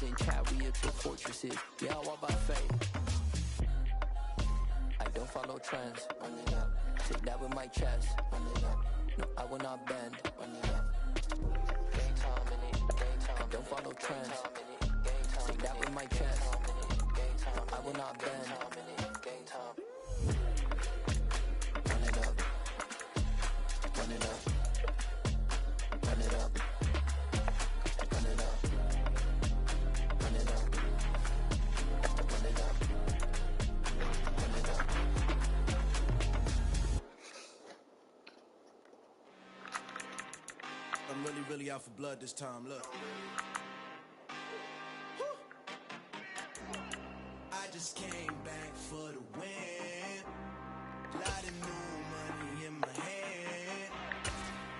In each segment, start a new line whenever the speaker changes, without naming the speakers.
in chat, we up to fortresses. Yeah, I walk by faith. I don't follow trends. Take that with my chest. No, I will not bend. I don't follow trends. Take that with my chest. No, I will not bend. Run it up. Run it up. Run it up. Run it up. Run it up. Run it up. Run it up.
I'm really out for blood this time, look. I just came back for the win. Lot of new money in my hand.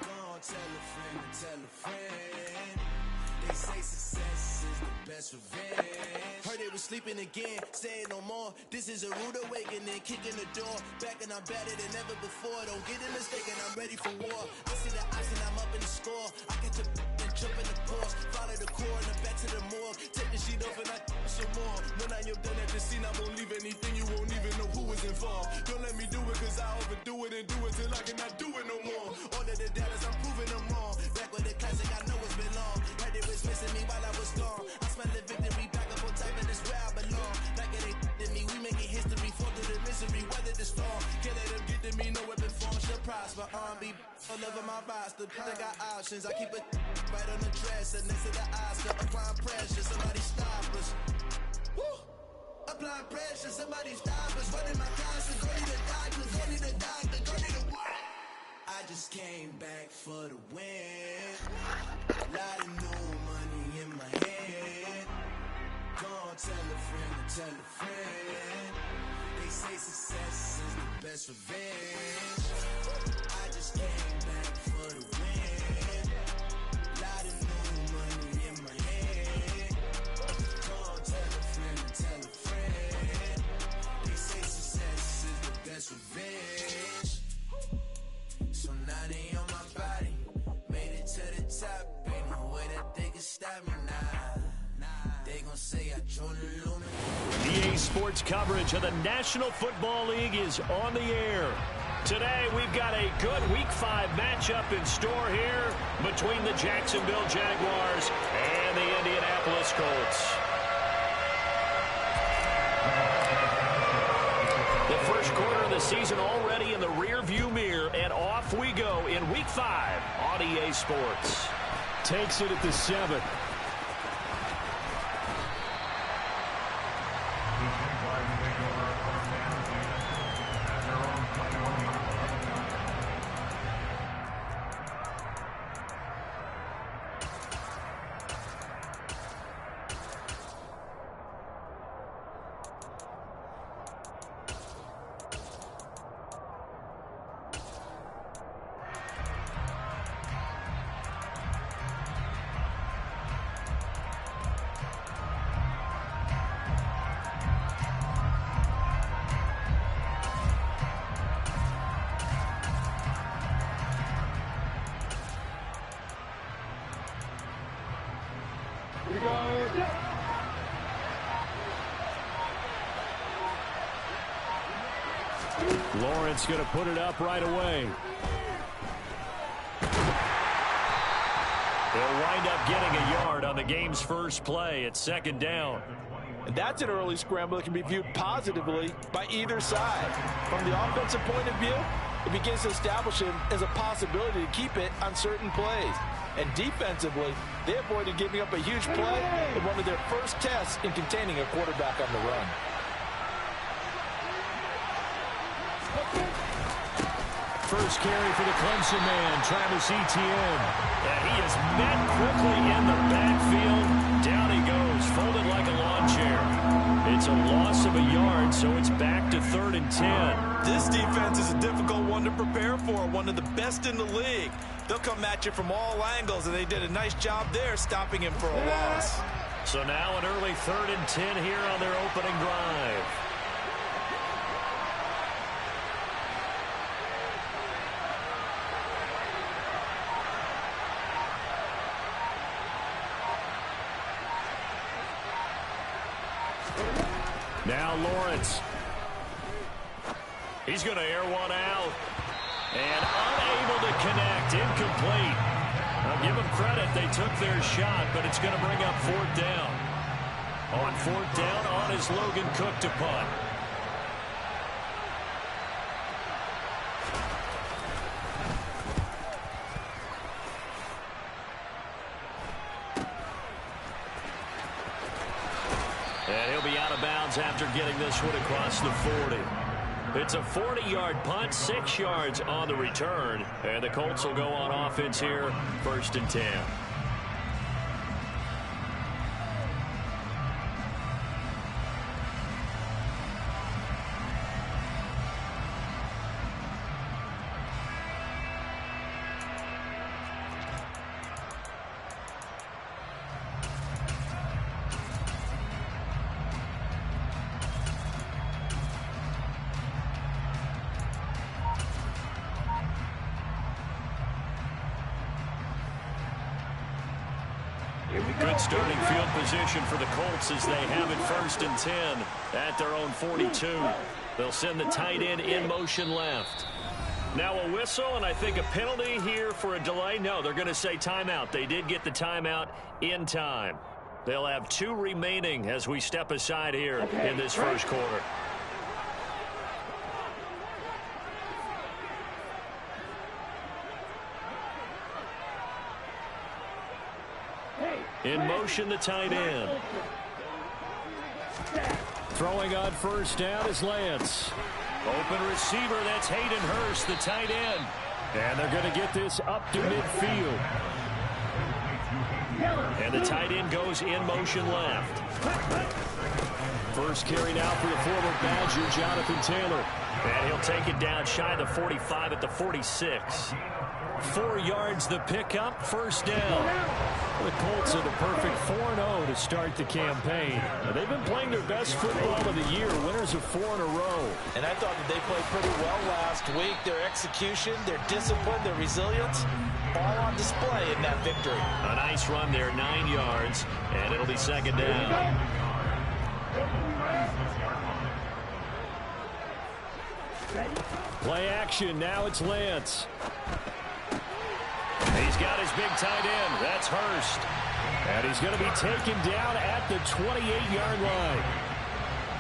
Gonna tell a friend to tell a friend. They say success is the best revenge. Heard they was sleeping again, saying no more. This is a rude awakening, kicking the door. Back and I'm better than ever before. Don't get it mistaken, I'm ready for war. I see the option, I'm up in the score. I get to and jump in the course. Follow the core and then back to the morgue. Take the sheet off and I some more. When I am done at the scene, I won't leave anything. You won't even know who is involved. Don't let me do it, cause I overdo it and do it till I cannot do it no more. All of the doubters, I'm proving them wrong. Back with the classic, I know it's been long. Heard it was missing me while I was gone. I smell the victory back up on top, and it's where I belong. Like it ain't to me, we making history. Fall through the misery, weather the storm. Can't let them get to me, no weapon form should prosper. Be all over my roster, I got options. I keep it right on the dresser, next to the Oscar. Applying pressure, somebody stop us. Woo! Applying pressure, somebody stop us. Running my conscience, go need a doctor, go need a doctor, go need a what? I just came back for the win. Lot of new money in my hand. Gonna tell a friend to tell a friend. They say success is the best revenge. I just came back for the win. Lot of new money in my hand. Gonna tell a friend to tell a friend. They say success is the best revenge. So now they on my body. Made it to the top. Ain't no way that they can stop me now. They gon' say I joined the Illuminati.
EA Sports coverage of the National Football League is on the air. Today, we've got a good Week 5 matchup in store here between the Jacksonville Jaguars and the Indianapolis Colts. The first quarter of the season already in the rear-view mirror, and off we go in Week 5 on EA Sports.
Takes it at the 7. Lawrence going to put it up right away. They'll wind up getting a yard on the game's first play at second down.
And that's an early scramble that can be viewed positively by either side. From the offensive point of view, it begins to establish him as a possibility to keep it on certain plays. And defensively, they avoided giving up a huge play in one of their first tests in containing a quarterback on the run.
First carry for the Clemson man, Travis Etienne.
And he is met quickly in the backfield. Down he goes, folded like a lawn chair. It's a loss of a yard, so it's back to 3rd and 10.
This defense is a difficult one to prepare for, one of the best in the league. They'll come at you from all angles, and they did a nice job there stopping him for a loss.
So now an early 3rd and 10 here on their opening drive. Now Lawrence. He's going to air one out. And unable to connect. Incomplete. I'll give them credit. They took their shot, but it's going to bring up 4th down. On 4th down, on is Logan Cook to punt. And he'll be out of bounds after getting this one across the 40. It's a 40-yard punt, 6 yards on the return. And the Colts will go on offense here, 1st and 10. Good starting field position for the Colts as they have it 1st and 10 at their own 42. They'll send the tight end in motion left. Now a whistle and I think a penalty here for a delay. No, they're going to say timeout. They did get the timeout in time. They'll have 2 remaining as we step aside here in this first quarter. In motion, the tight end.
Throwing on 1st down is Lance.
Open receiver, that's Hayden Hurst, the tight end.
And they're going to get this up to midfield.
And the tight end goes in motion left.
First carry now for the former Badger, Jonathan Taylor.
And he'll take it down shy of the 45 at the 46.
4 yards the pickup, 1st down. The Colts are the perfect 4-0 to start the campaign. They've been playing their best football of the year, winners of 4 in a row.
And I thought that they played pretty well last week. Their execution, their discipline, their resilience, all on display in that victory.
A nice run there, 9 yards, and it'll be 2nd down.
Play action, now it's Lance.
He's got his big tight end. That's Hurst.
And he's going to be taken down at the 28-yard line.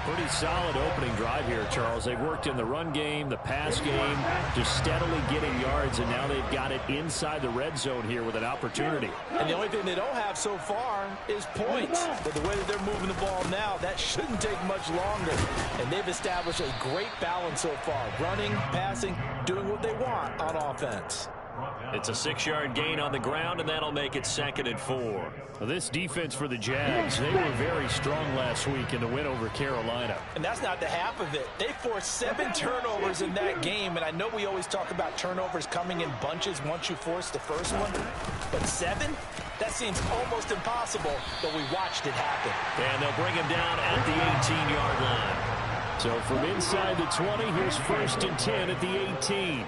Pretty solid opening drive here, Charles. They've worked in the run game, the pass game, just steadily getting yards, and now they've got it inside the red zone here with an opportunity.
And the only thing they don't have so far is points. But the way that they're moving the ball now, that shouldn't take much longer. And they've established a great balance so far. Running, passing, doing what they want on offense.
It's a 6-yard gain on the ground, and that'll make it 2nd and 4.
Well, this defense for the Jags, they were very strong last week in the win over Carolina.
And that's not the half of it. They forced 7 turnovers in that game, and I know we always talk about turnovers coming in bunches once you force the first one. But 7? That seems almost impossible, but we watched it happen.
And they'll bring him down at the 18-yard line.
So from inside the 20, here's 1st and 10 at the 18.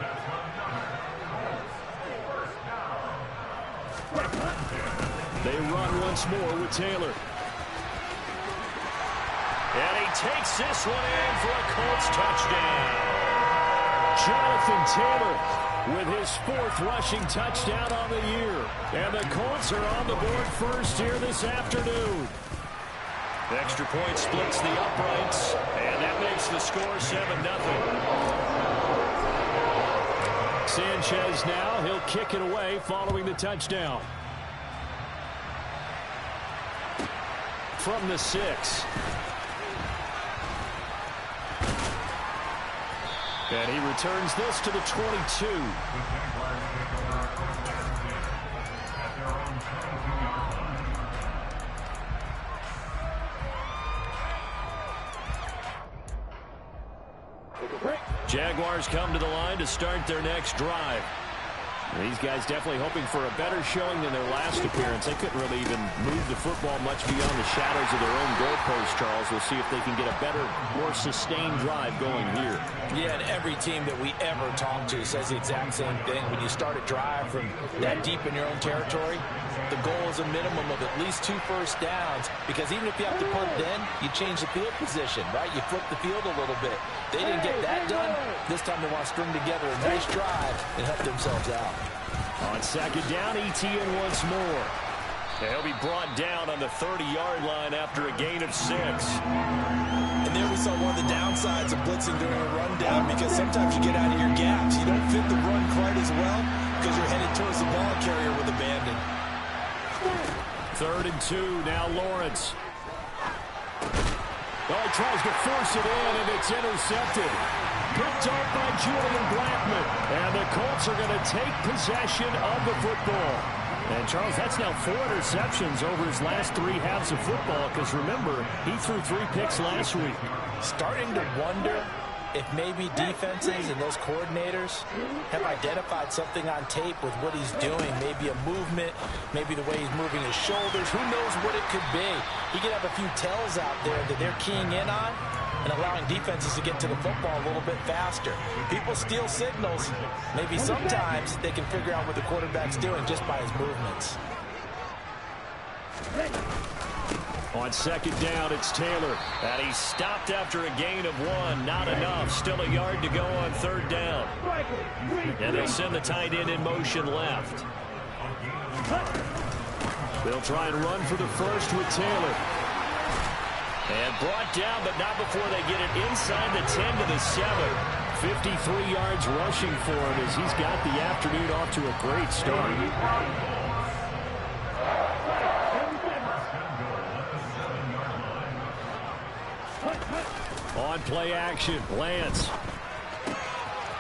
They run once more with Taylor.
And he takes this one in for a Colts touchdown.
Jonathan Taylor with his 4th rushing touchdown on the year. And the Colts are on the board first here this afternoon.
The extra point splits the uprights, and that makes the score 7-0.
Sanchez now, he'll kick it away following the touchdown. From the 6. And he returns this to the 22.
Jaguars come to the line to start their next drive.
These guys definitely hoping for a better showing than their last appearance. They couldn't really even move the football much beyond the shadows of their own goalpost, Charles. We'll see if they can get a better, more sustained drive going here.
Yeah, and every team that we ever talk to says the exact same thing. When you start a drive from that deep in your own territory, the goal is a minimum of at least 2 first downs, because even if you have to punt then, you change the field position, right? You flip the field a little bit. They didn't get that done. This time they want to string together a nice drive and help themselves out.
On second down, ETN once more. And he'll be brought down on the 30-yard line after a gain of 6.
And there we saw one of the downsides of blitzing during a rundown, because sometimes you get out of your gaps. You don't fit the run quite as well because you're headed towards the ball carrier with abandon.
3rd and 2, now Lawrence. Oh, he tries to force it in, and it's intercepted. Picked off by Julian Blackman. And the Colts are going to take possession of the football. And, Charles, that's now 4 interceptions over his last 3 halves of football, because, remember, he threw 3 picks last week.
Starting to wonder if maybe defenses and those coordinators have identified something on tape with what he's doing. Maybe a movement, maybe the way he's moving his shoulders. Who knows what it could be? He could have a few tells out there that they're keying in on and allowing defenses to get to the football a little bit faster. People steal signals. Maybe sometimes they can figure out what the quarterback's doing just by his movements.
On second down, it's Taylor. And he stopped after a gain of 1. Not enough. Still a yard to go on 3rd down. And they'll send the tight end in motion left. They'll try and run for the first with Taylor. And brought down, but not before they get it inside the 10 to the 7. 53 yards rushing for him as he's got the afternoon off to a great start. On play action, Lance.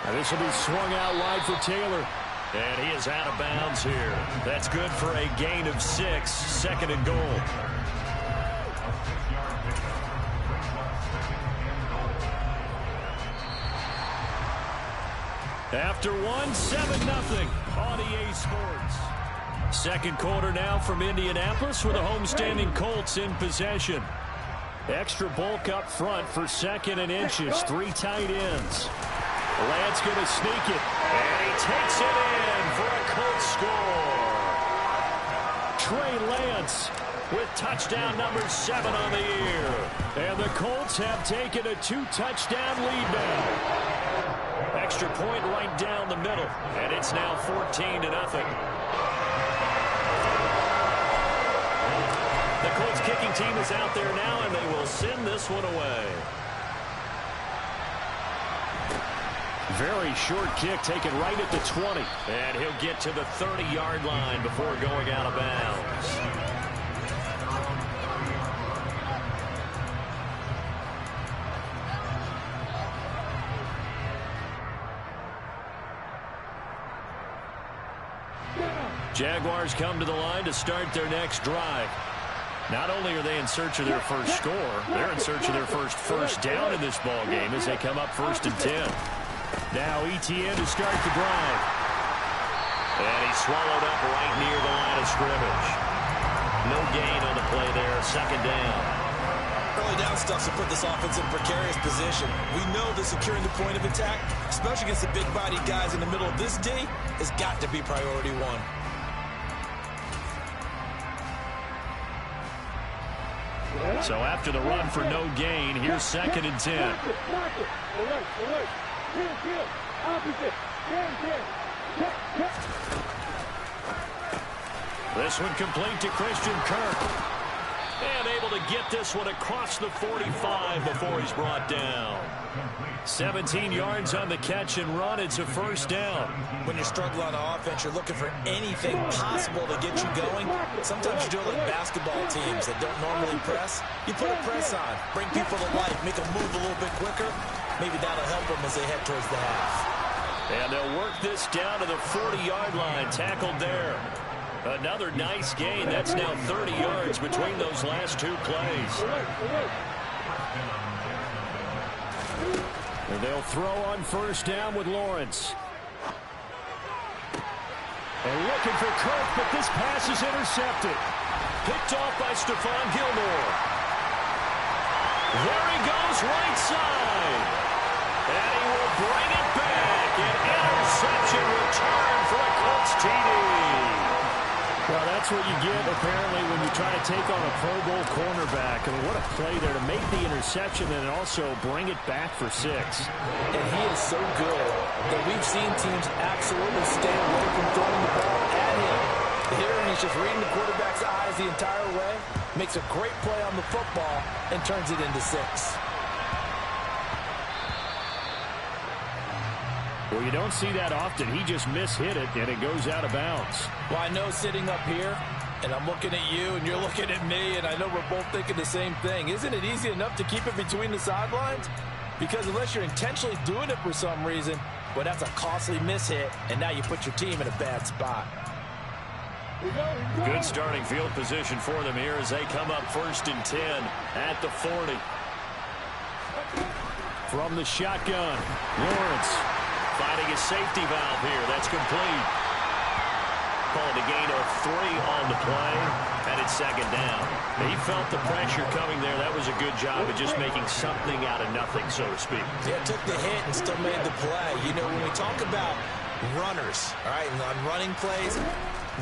And this will be swung out wide for Taylor. And he is out of bounds here. That's good for a gain of 6, 2nd and goal. After 1, 7-0 on EA Sports. Second quarter now from Indianapolis with the homestanding Colts in possession. Extra bulk up front for 2nd and inches. 3 tight ends. Lance going to sneak it. And he takes it in for a Colts score. Trey Lance with touchdown number 7 on the year. And the Colts have taken a 2-touchdown lead now. Extra point right down the middle. And it's now 14-0. The Colts kicking team is out there now, and they will send this one away. Very short kick taken right at the 20. And he'll get to the 30-yard line before going out of bounds. Jaguars come to the line to start their next drive. Not only are they in search of their first score, they're in search of their first down in this ball game as they come up 1st and 10. Now ETN to start the drive. And he's swallowed up right near the line of scrimmage. No gain on the play there, 2nd down.
Early down stuff to put this offense in a precarious position. We know that securing the point of attack, especially against the big-bodied guys in the middle of this D, has got to be priority 1.
So after the run for no gain, here's 2nd and 10. This one complete to Christian Kirk. And able to get this one across the 45 before he's brought down. 17 yards on the catch and run. It's a 1st down.
When you struggle on offense, you're looking for anything possible to get you going. Sometimes you do it like basketball teams that don't normally press. You put a press on, bring people to life, make them move a little bit quicker. Maybe that'll help them as they head towards the half.
And they'll work this down to the 40-yard line. Tackled there. Another nice gain. That's now 30 yards between those last 2 plays. And they'll throw on 1st down with Lawrence. And looking for Kirk, but this pass is intercepted. Picked off by Stephon Gilmore. There he goes, right side. And he will bring it back. An interception return for a Colts TD.
Well, that's what you get, apparently, when you try to take on a Pro Bowl cornerback. I mean, what a play there to make the interception and also bring it back for 6.
And he is so good that we've seen teams absolutely stay away from throwing the ball at him. Here, he's just reading the quarterback's eyes the entire way, makes a great play on the football, and turns it into 6.
Well, you don't see that often. He just mishit it, and it goes out of bounds.
Well, I know sitting up here, and I'm looking at you, and you're looking at me, and I know we're both thinking the same thing. Isn't it easy enough to keep it between the sidelines? Because unless you're intentionally doing it for some reason, well, that's a costly mishit, and now you put your team in a bad spot.
Good starting field position for them here as they come up 1st and 10 at the 40.
From the shotgun, Lawrence.
Finding a safety valve here. That's complete. Called a gain of 3 on the play, and it's 2nd down. He felt the pressure coming there. That was a good job of just making something out of nothing, so to speak.
Yeah, took the hit and still made the play. You know, when we talk about runners, all right, and on running plays,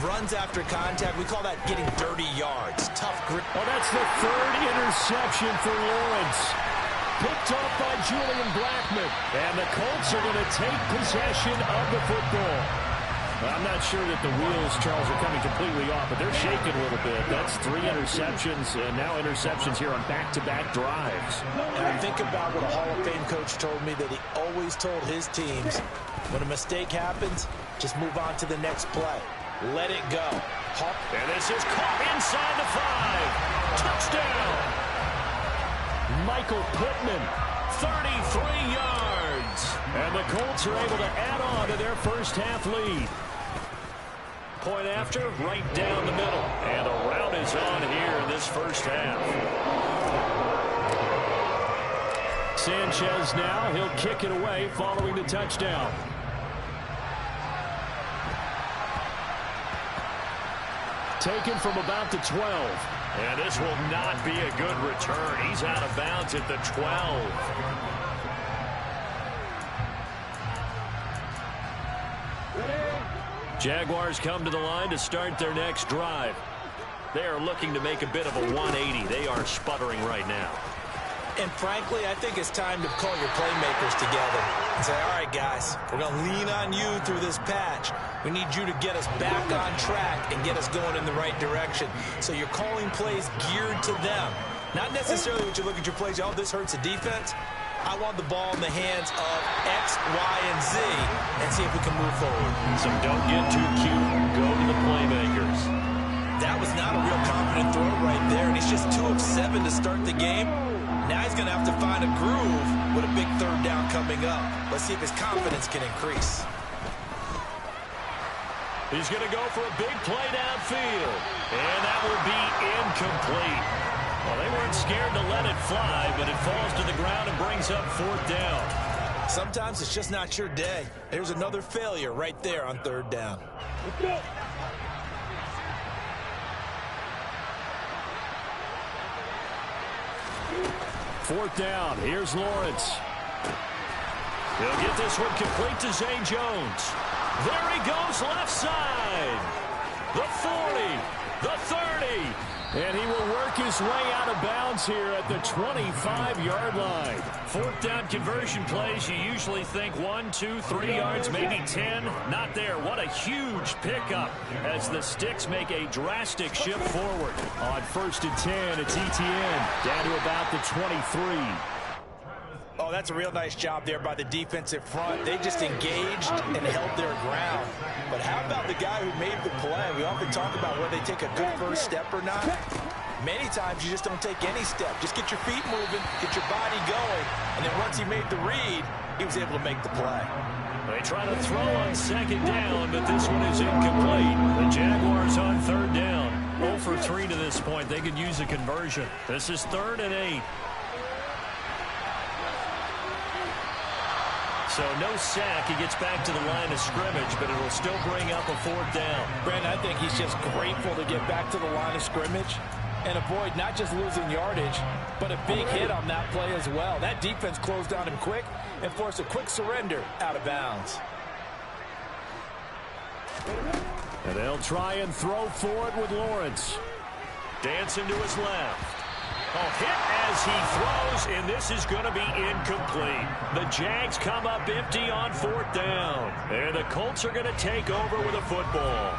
runs after contact, we call that getting dirty yards. Tough grip.
Well, that's the 3rd interception for Lawrence. Picked off by Julian Blackmon. And the Colts are going to take possession of the football. I'm not sure that the wheels, Charles, are coming completely off, but they're shaking a little bit. That's 3 interceptions, and now interceptions here on back-to-back drives.
And I think about what a Hall of Fame coach told me, that he always told his teams, when a mistake happens, just move on to the next play. Let it go.
And this is caught inside the 5. Touchdown!
Michael Pittman,
33 yards.
And the Colts are able to add on to their first half lead.
Point after, right down the middle. And the route is on here in this first half.
Sanchez now, he'll kick it away following the touchdown. Taken from about the 12.
And this will not be a good return. He's out of bounds at the 12. Jaguars come to the line to start their next drive. They are looking to make a bit of a 180. They are sputtering right now.
And frankly, I think it's time to call your playmakers together and say, all right, guys, we're going to lean on you through this patch. We need you to get us back on track and get us going in the right direction. So you're calling plays geared to them. Not necessarily when you look at your plays, oh, this hurts the defense. I want the ball in the hands of X, Y, and Z and see if we can move forward.
So don't get too cute. Go to the playmakers.
That was not a real confident throw right there, and he's just 2 of 7 to start the game. Now he's going to have to find a groove with a big 3rd down coming up. Let's see if his confidence can increase.
He's going to go for a big play downfield. And that will be incomplete. Well, they weren't scared to let it fly, but it falls to the ground and brings up 4th down.
Sometimes it's just not your day. There's another failure right there on 3rd down.
Fourth down. Here's Lawrence.
He'll get this one complete to Zay Jones. There he goes, left side. The 40, the 30.
And he will work his way out of bounds here at the 25-yard line.
4th down conversion plays, you usually think 1, 2, 3 yards, maybe 10. Not there. What a huge pickup as the Sticks make a drastic shift forward.
On 1st and 10, it's ETN down to about the 23.
Oh, that's a real nice job there by the defensive front. They just engaged and held their ground. But how about the guy who made the play? We often talk about whether they take a good first step or not. Many times you just don't take any step. Just get your feet moving, get your body going, and then once he made the read, he was able to make the play.
They try to throw on 2nd down, but this one is incomplete. The Jaguars on 3rd down. 0 for 3 to this point. They could use a conversion. This is 3rd and 8. So no sack. He gets back to the line of scrimmage, but it will still bring up a 4th down.
Brandon, I think he's just grateful to get back to the line of scrimmage and avoid not just losing yardage, but a big hit on that play as well. That defense closed on him quick and forced a quick surrender out of bounds.
And they'll try and throw for it with Lawrence. Dancing to his left. A hit as he throws, and this is going to be incomplete. The Jags come up empty on 4th down. And the Colts are going to take over with a football.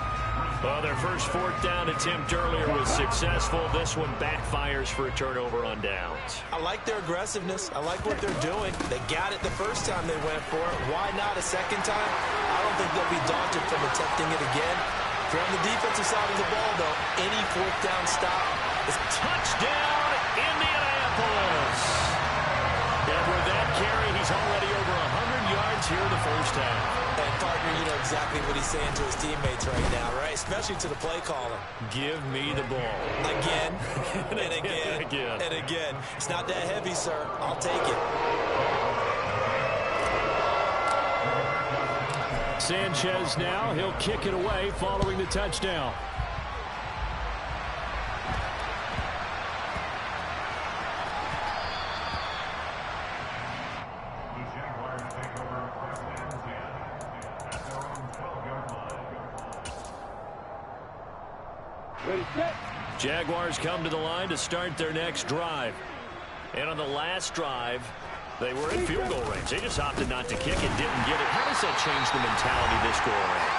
Well, their first 4th down attempt earlier was successful. This one backfires for a turnover on downs.
I like their aggressiveness. I like what they're doing. They got it the first time they went for it. Why not a second time? I don't think they'll be daunted from attempting it again. If you're on the defensive side of the ball, though, any 4th down stop is
touchdown, Indianapolis. And with that carry, he's already over 100 yards here in the first half.
And, partner, you know exactly what he's saying to his teammates right now, right? Especially to the play caller.
Give me the ball.
Again, and again, and again. It's not that heavy, sir. I'll take it.
Sanchez now. He'll kick it away following the touchdown. Jaguars come to the line to start their next drive. And on the last drive, they were in field goal range. They just opted not to kick it, didn't get it. How does that change the mentality this go around?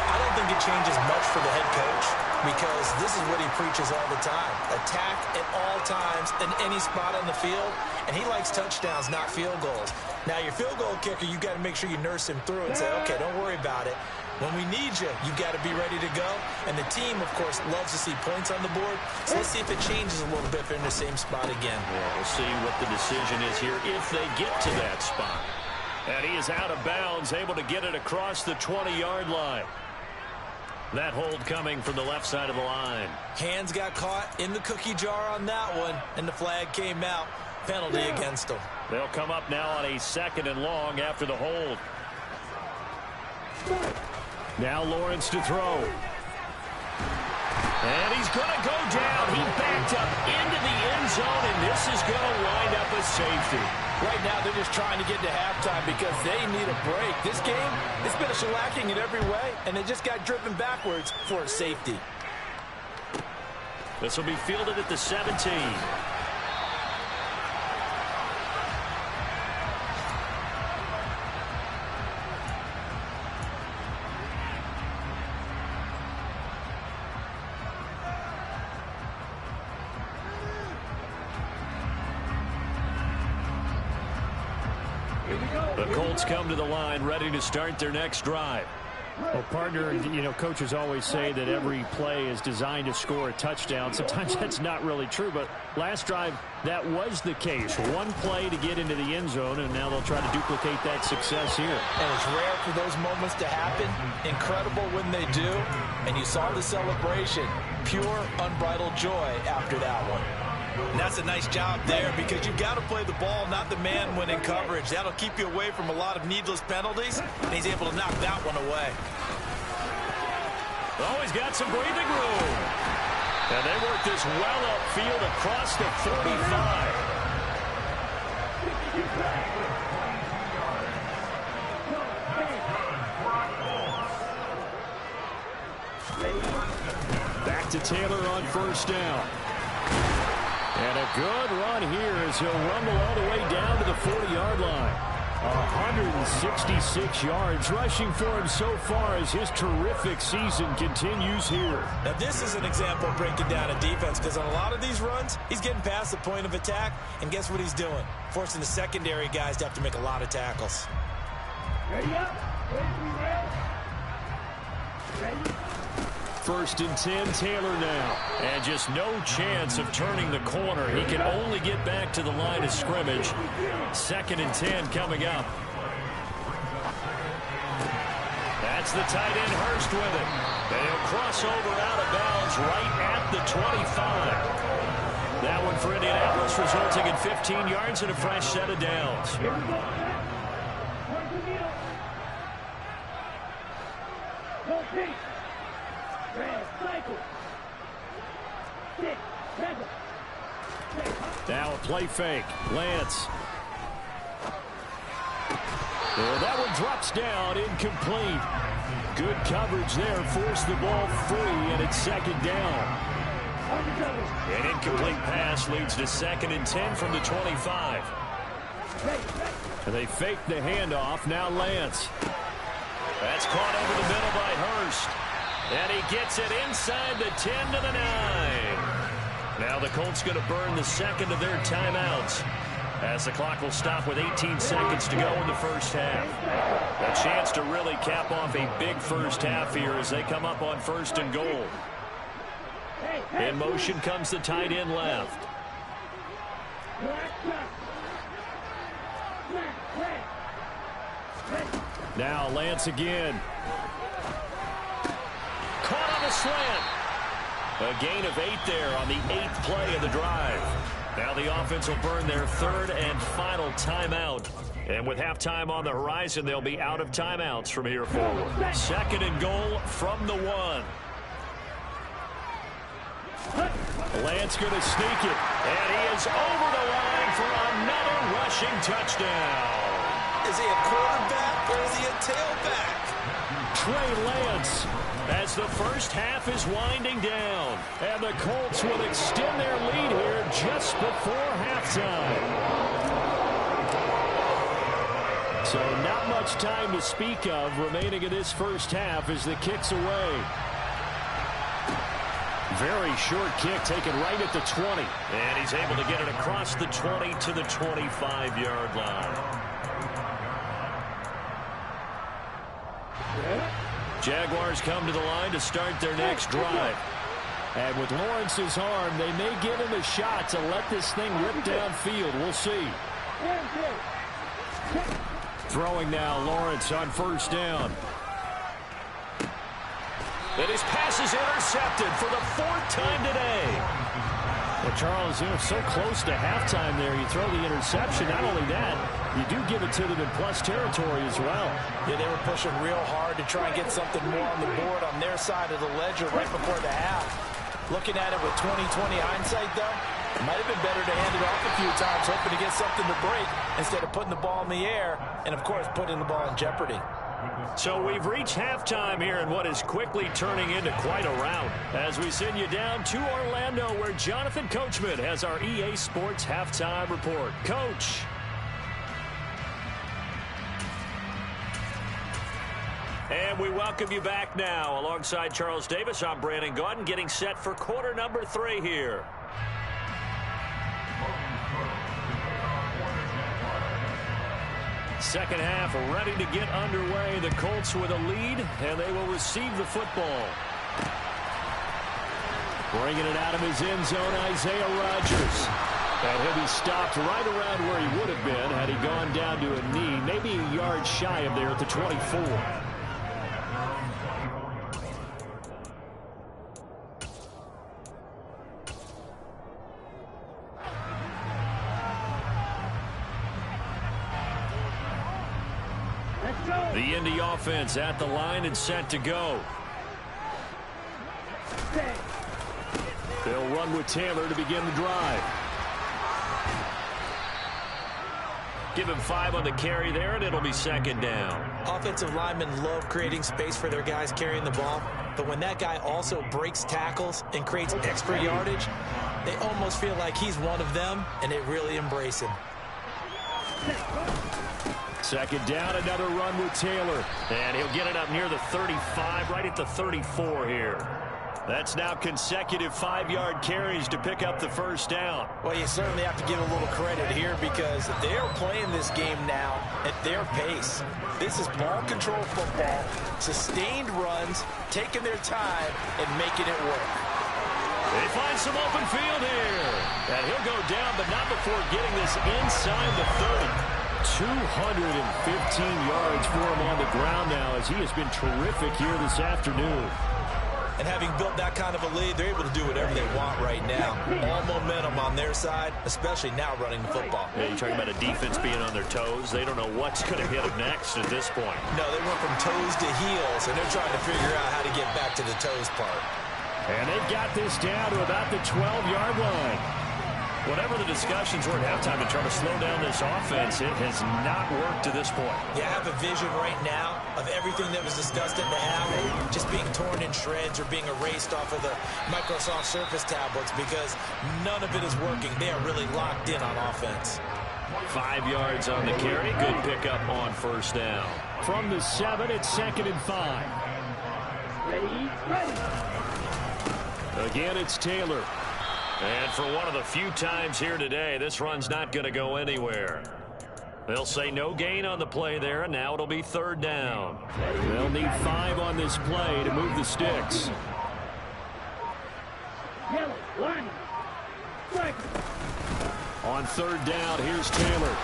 I don't think it changes much for the head coach because this is what he preaches all the time. Attack at all times in any spot on the field, and he likes touchdowns, not field goals. Now, your field goal kicker, you got to make sure you nurse him through and say, okay, don't worry about it. When we need you, you got to be ready to go. And the team, of course, loves to see points on the board. So let's see if it changes a little bit if they're in the same spot again.
Yeah, we'll see what the decision is here if they get to that spot. And he is out of bounds, able to get it across the 20-yard line. That hold coming from the left side of the line.
Hands got caught in the cookie jar on that one, and the flag came out. Penalty against them.
They'll come up now on a 2nd and long after the hold. Now Lawrence to throw. And he's going to go down. He backed up into the end zone, and this is going to wind up a safety.
Right now, they're just trying to get to halftime because they need a break. This game, it's been a shellacking in every way, and they just got driven backwards for a safety.
This will be fielded at the 17. The Colts come to the line ready to start their next drive.
Well, partner, you know, coaches always say that every play is designed to score a touchdown. Sometimes that's not really true, but last drive, that was the case. One play to get into the end zone, and now they'll try to duplicate that success here.
And it's rare for those moments to happen. Incredible when they do. And you saw the celebration. Pure, unbridled joy after that one. And that's a nice job there because you've got to play the ball, not the man when in coverage. That'll keep you away from a lot of needless penalties, and he's able to knock that one away.
Oh, he's got some breathing room. And they work this well upfield across the 45. Back to Taylor on 1st down. And a good run here as he'll rumble all the way down to the 40-yard line. 166 yards rushing for him so far as his terrific season continues here.
Now, this is an example of breaking down a defense because on a lot of these runs, he's getting past the point of attack, and guess what he's doing? Forcing the secondary guys to have to make a lot of tackles.
Ready up. Ready.
1st and 10, Taylor now. And just no chance of turning the corner. He can only get back to the line of scrimmage. 2nd and 10 coming up. That's the tight end Hurst with it. And he'll cross over out of bounds right at the 25. That one for Indianapolis resulting in 15 yards and a fresh set of downs. Now a play fake. Lance. That one drops down, incomplete. Good coverage there. Forced the ball free, and it's second down. An incomplete pass leads to 2nd and 10 from the 25. And they fake the handoff. Now Lance. That's caught over the middle by Hurst. And he gets it inside the 10 to the 9. Now the Colts going to burn the second of their timeouts, as the clock will stop with 18 seconds to go in the first half. A chance to really cap off a big first half here as they come up on 1st and goal. In motion comes the tight end left. Now Lance again. Caught on the slant. A gain of 8 there on the 8th play of the drive. Now the offense will burn their 3rd and final timeout. And with halftime on the horizon, they'll be out of timeouts from here forward. 2nd and goal from the 1. Lance going to sneak it. And he is over the line for another rushing touchdown.
Is he a quarterback or is he a tailback?
Trey Lance, as the first half is winding down. And the Colts will extend their lead here just before halftime. So not much time to speak of remaining in this first half as the kick's away. Very short kick taken right at the 20. And he's able to get it across the 20 to the 25-yard line. Jaguars come to the line to start their next drive. And with Lawrence's arm, they may give him a shot to let this thing rip downfield. We'll see. Throwing now, Lawrence on 1st down. And his pass is intercepted for the 4th time today. Well, Charles, they're so close to halftime there. You throw the interception. Not only that, you do give it to them in plus territory as well.
Yeah, they were pushing real hard to try and get something more on the board on their side of the ledger right before the half. Looking at it with 20/20 hindsight, though, it might have been better to hand it off a few times, hoping to get something to break instead of putting the ball in the air and, of course, putting the ball in jeopardy.
So we've reached halftime here in what is quickly turning into quite a rout as we send you down to Orlando, where Jonathan Coachman has our EA Sports halftime report. Coach. And we welcome you back now. Alongside Charles Davis, I'm Brandon Gaudin, getting set for quarter number 3 here. Second half ready to get underway. The Colts with a lead, and they will receive the football. Bringing it out of his end zone, Isaiah Rodgers. And he'll be stopped right around where he would have been had he gone down to a knee, maybe a yard shy of there at the 24. The Indy offense at the line and set to go. They'll run with Taylor to begin the drive. Give him 5 on the carry there, and it'll be 2nd down.
Offensive linemen love creating space for their guys carrying the ball, but when that guy also breaks tackles and creates extra yardage, they almost feel like he's one of them, and they really embrace him.
2nd down, another run with Taylor. And he'll get it up near the 35, right at the 34 here. That's now consecutive 5-yard carries to pick up the 1st down.
Well, you certainly have to give a little credit here because they're playing this game now at their pace. This is ball control football, sustained runs, taking their time, and making it work.
They find some open field here. And he'll go down, but not before getting this inside the 30. 215 yards for him on the ground now as he has been terrific here this afternoon.
And having built that kind of a lead, they're able to do whatever they want right now. All momentum on their side, especially now running the football.
Yeah, you're talking about a defense being on their toes. They don't know what's going to hit them next at this point.
No, they went from toes to heels, and they're trying to figure out how to get back to the toes part.
And they've got this down to about the 12-yard line. Whatever the discussions were at halftime to try to slow down this offense, it has not worked to this point.
Yeah, I have a vision right now of everything that was discussed at the half just being torn in shreds or being erased off of the Microsoft Surface tablets because none of it is working. They are really locked in on offense.
5 yards on the carry. Good pickup on first down.
From the 7, it's 2nd and 5.
Ready, ready.
Again, it's Taylor. And for one of the few times here today, this run's not going to go anywhere. They'll say no gain on the play there, and now it'll be 3rd down.
They'll need 5 on this play to move the sticks.
Yellow, line. Strike.
On 3rd down, here's Taylor.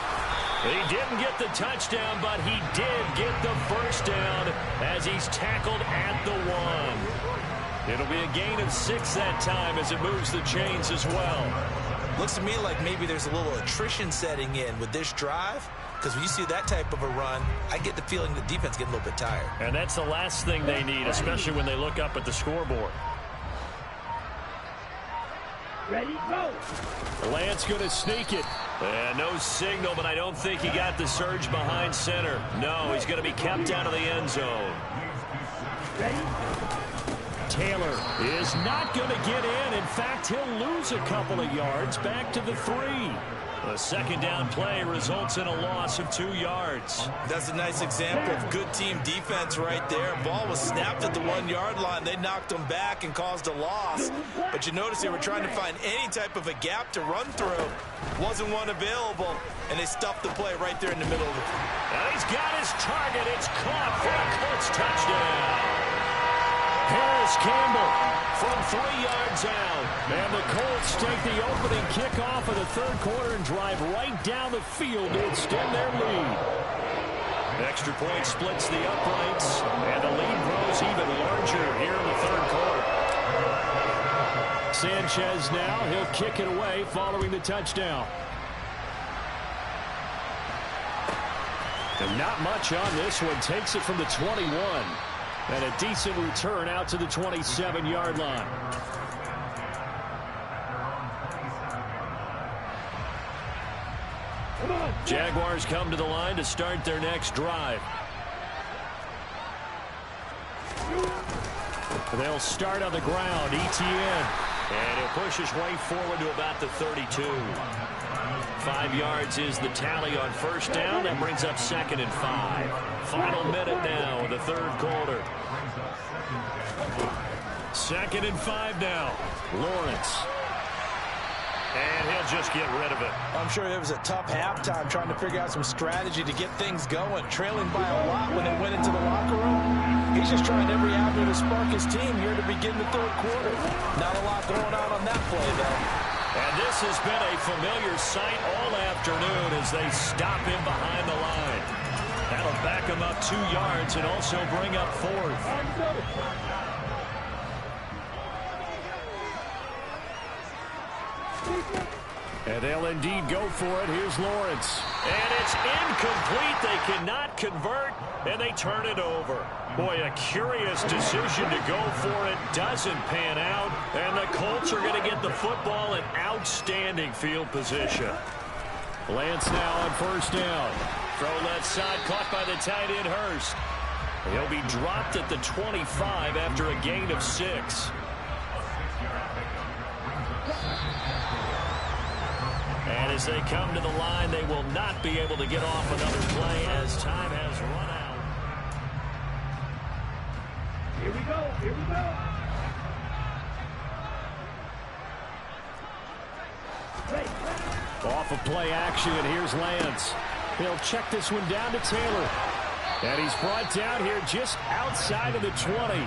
He didn't get the touchdown, but he did get the first down as he's tackled at the 1. It'll be a gain of 6 that time as it moves the chains as well.
Looks to me like maybe there's a little attrition setting in with this drive, because when you see that type of a run, I get the feeling the defense getting a little bit tired.
And that's the last thing they need, especially when they look up at the scoreboard.
Ready, go.
Lance going to sneak it. And no signal, but I don't think he got the surge behind center. No, he's going to be kept out of the end zone.
Ready.
Taylor is not going to get in. In fact, he'll lose a couple of yards back to the 3.
A 2nd down play results in a loss of 2 yards.
That's a nice example of good team defense right there. Ball was snapped at the 1-yard line. They knocked them back and caused a loss. But you notice they were trying to find any type of a gap to run through. Wasn't one available, and they stuffed the play right there in the middle of it.
And he's got his target. It's caught for a Colts touchdown. Harris Campbell from 3 yards out.
And the Colts take the opening kickoff of the 3rd quarter and drive right down the field to extend their lead.
Extra point splits the uprights, and the lead grows even larger here in the 3rd quarter.
Sanchez now, he'll kick it away following the touchdown. And not much on this one. Takes it from the 21. And a decent return out to the 27-yard line.
Jaguars come to the line to start their next drive.
They'll start on the ground. ETN.
And he'll push his way forward to about the 32. 5 yards is the tally on first down. That brings up 2nd and 5. Final minute now of the 3rd quarter. 2nd and 5 now. Lawrence. And he'll just get rid of it.
I'm sure it was a tough halftime trying to figure out some strategy to get things going. Trailing by a lot when they went into the locker room. He's just trying every avenue to spark his team here to begin the 3rd quarter. Not a lot going on that play, though.
And this has been a familiar sight all afternoon as they stop him behind the line. That'll back him up 2 yards and also bring up 4th.
And they'll indeed go for it. Here's Lawrence.
And it's incomplete. They cannot convert, and they turn it over. Boy, a curious decision to go for it. Doesn't pan out, and the Colts are going to get the football in outstanding field position.
Lance now on first down.
Throw left side, caught by the tight end Hurst. He'll be dropped at the 25 after a gain of 6. And as they come to the line, they will not be able to get off another play as time has run out.
Here we go, here we go.
Off of play action, here's Lance. He'll check this one down to Taylor. And he's brought down here just outside of the 20.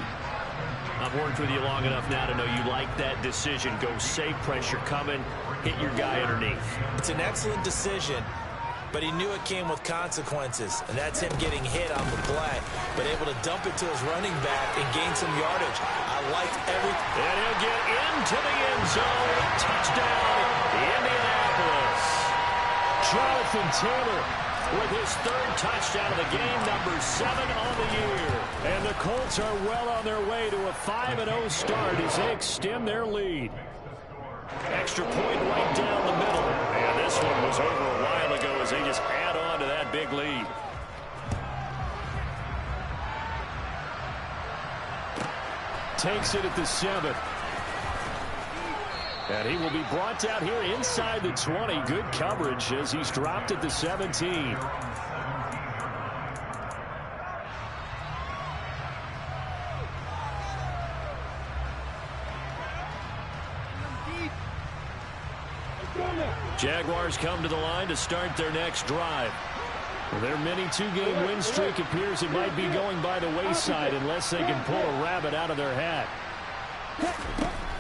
I've worked with you long enough now to know you like that decision. Go safe, pressure coming, hit your guy underneath.
It's an excellent decision, but he knew it came with consequences, and that's him getting hit on the play, but able to dump it to his running back and gain some yardage. I like everything.
And he'll get into the end zone. Touchdown, Indianapolis.
Jonathan Taylor
with his 3rd touchdown of the game, number 7 on the year.
And the Colts are well on their way to a 5-0 start as they extend their lead.
Extra point right down the middle. And this one was over a while ago as they just add on to that big lead. Takes it at the 7. And he will be brought down here inside the 20. Good coverage as he's dropped at the 17. Jaguars come to the line to start their next drive. Their mini 2-game win streak appears it might be going by the wayside unless they can pull a rabbit out of their hat.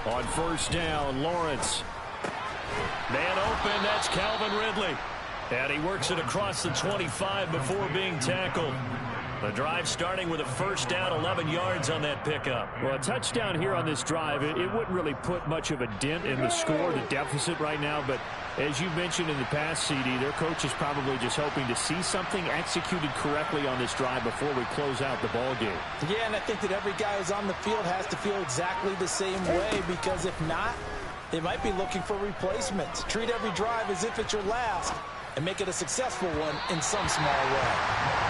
On first down, Lawrence. Man open, that's Calvin Ridley. And he works it across the 25 before being tackled. The drive starting with a first down, 11 yards on that pickup.
Well, a touchdown here on this drive, it wouldn't really put much of a dent in the score, the deficit right now. But as you mentioned in the past, CD, their coach is probably just hoping to see something executed correctly on this drive before we close out the ball game.
Yeah, and I think that every guy who's on the field has to feel exactly the same way, because if not, they might be looking for replacements. Treat every drive as if it's your last, and make it a successful one in some small way.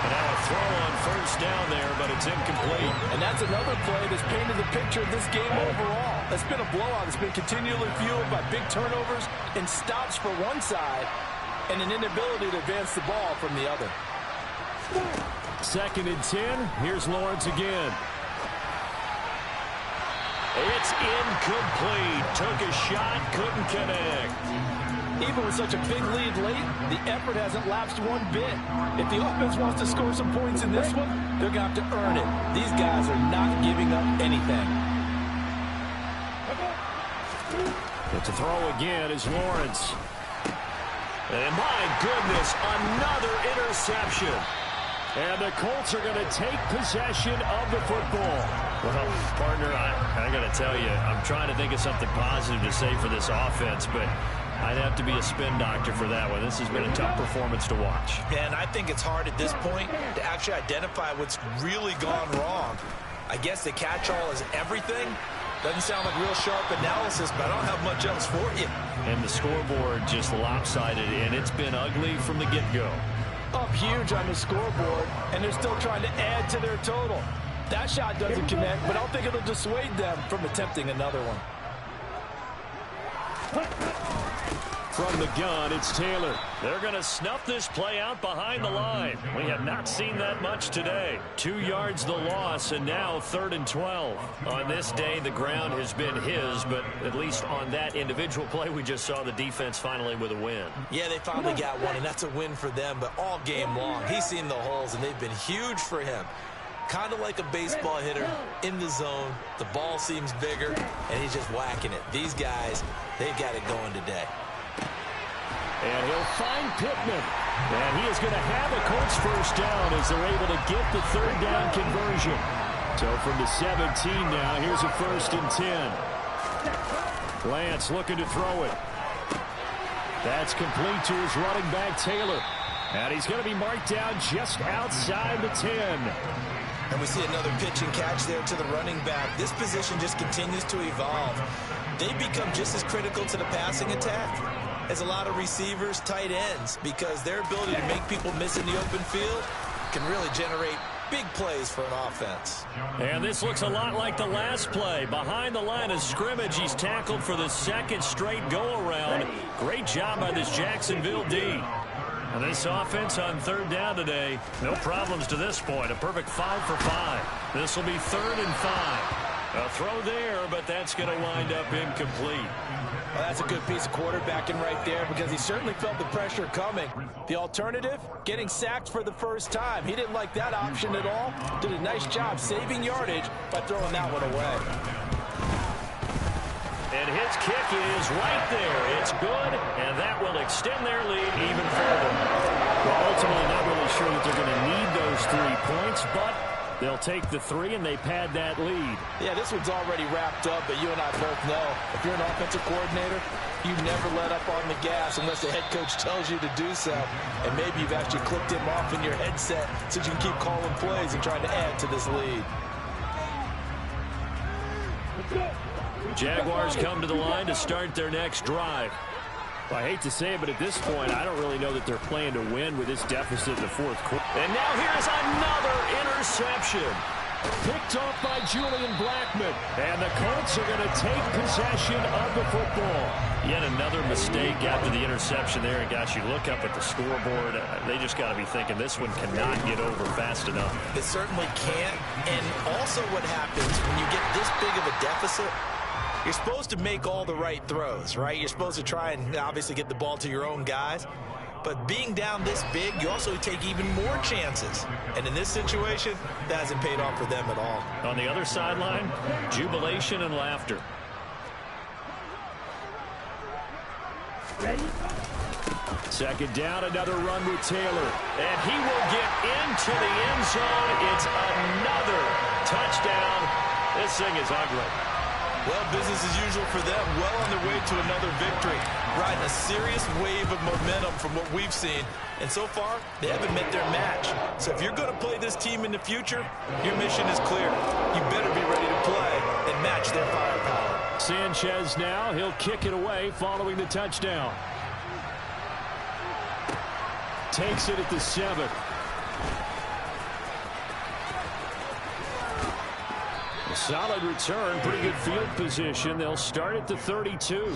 And now a throw on first down there, but it's incomplete.
And that's another play that's painted the picture of this game overall. It's been a blowout. It's been continually fueled by big turnovers and stops for one side and an inability to advance the ball from the other.
2nd and 10. Here's Lawrence again. It's incomplete. Took a shot, couldn't connect.
Even with such a big lead late, the effort hasn't lapsed one bit. If the offense wants to score some points in this one, they're going to have to earn it. These guys are not giving up anything.
But to throw again is Lawrence. And my goodness, another interception. And the Colts are going to take possession of the football. Well, partner, I got to tell you, I'm trying to think of something positive to say for this offense, but I'd have to be a spin doctor for that one. This has been a tough performance to watch.
And I think it's hard at this point to actually identify what's really gone wrong. I guess the catch-all is everything. Doesn't sound like real sharp analysis, but I don't have much else for you.
And the scoreboard just lopsided, and it's been ugly from the get-go.
Up huge on the scoreboard, and they're still trying to add to their total. That shot doesn't connect, but I don't think it'll dissuade them from attempting another one.
From the gun, it's Taylor. They're going to snuff this play out behind the line. We have not seen that much today. 2 yards the loss, and now 3rd and 12. On this day, the ground has been his, but at least on that individual play, we just saw the defense finally with a win.
Yeah, they finally got one, and that's a win for them, but all game long, he's seen the holes, and they've been huge for him. Kind of like a baseball hitter in the zone. The ball seems bigger, and he's just whacking it. These guys, they've got it going today.
And he'll find Pittman. And he is going to have a Colts first down as they're able to get the 3rd down conversion. So from the 17 now, here's a 1st and 10. Lance looking to throw it. That's complete to his running back, Taylor. And he's going to be marked down just outside the 10.
And we see another pitch and catch there to the running back. This position just continues to evolve. They become just as critical to the passing attack as a lot of receivers, tight ends, because their ability to make people miss in the open field can really generate big plays for an offense.
And this looks a lot like the last play. Behind the line of scrimmage, he's tackled for the 2nd straight go-around. Great job by this Jacksonville D. And this offense on 3rd down today, no problems to this point. A perfect 5 for 5. This will be 3rd and 5. A throw there, but that's going to wind up incomplete.
Well, that's a good piece of quarterbacking right there, because he certainly felt the pressure coming. The alternative, getting sacked for the first time. He didn't like that option at all. Did a nice job saving yardage by throwing that one away.
And his kick is right there. It's good, and that will extend their lead even further. Well, ultimately, not really sure that they're going to need those 3 points, but they'll take the 3, and they pad that lead.
Yeah, this one's already wrapped up, but you and I both know if you're an offensive coordinator, you never let up on the gas unless the head coach tells you to do so. And maybe you've actually clicked him off in your headset so you can keep calling plays and trying to add to this lead.
Let's go.
Jaguars come to the line to start their next drive.
Well, I hate to say it, but at this point, I don't really know that they're playing to win with this deficit in the fourth quarter.
And now here's another interception.
Picked off by Julian Blackmon.
And the Colts are going to take possession of the football. Yet another mistake after the interception there. And gosh, you look up at the scoreboard, they just got to be thinking this one cannot get over fast enough.
It certainly can't. And also what happens when you get this big of a deficit, you're supposed to make all the right throws, right? You're supposed to try and obviously get the ball to your own guys. But being down this big, you also take even more chances. And in this situation, that hasn't paid off for them at all.
On the other sideline, jubilation and laughter.
Ready?
Second down, another run with Taylor. And he will get into the end zone. It's another touchdown. This thing is ugly.
Well, business as usual for them. Well on their way to another victory. Riding a serious wave of momentum from what we've seen. And so far, they haven't met their match. So if you're going to play this team in the future, your mission is clear. You better be ready to play and match their firepower.
Sanchez now, he'll kick it away following the touchdown. Takes it at the 7. A solid return, pretty good field position. They'll start at the 32.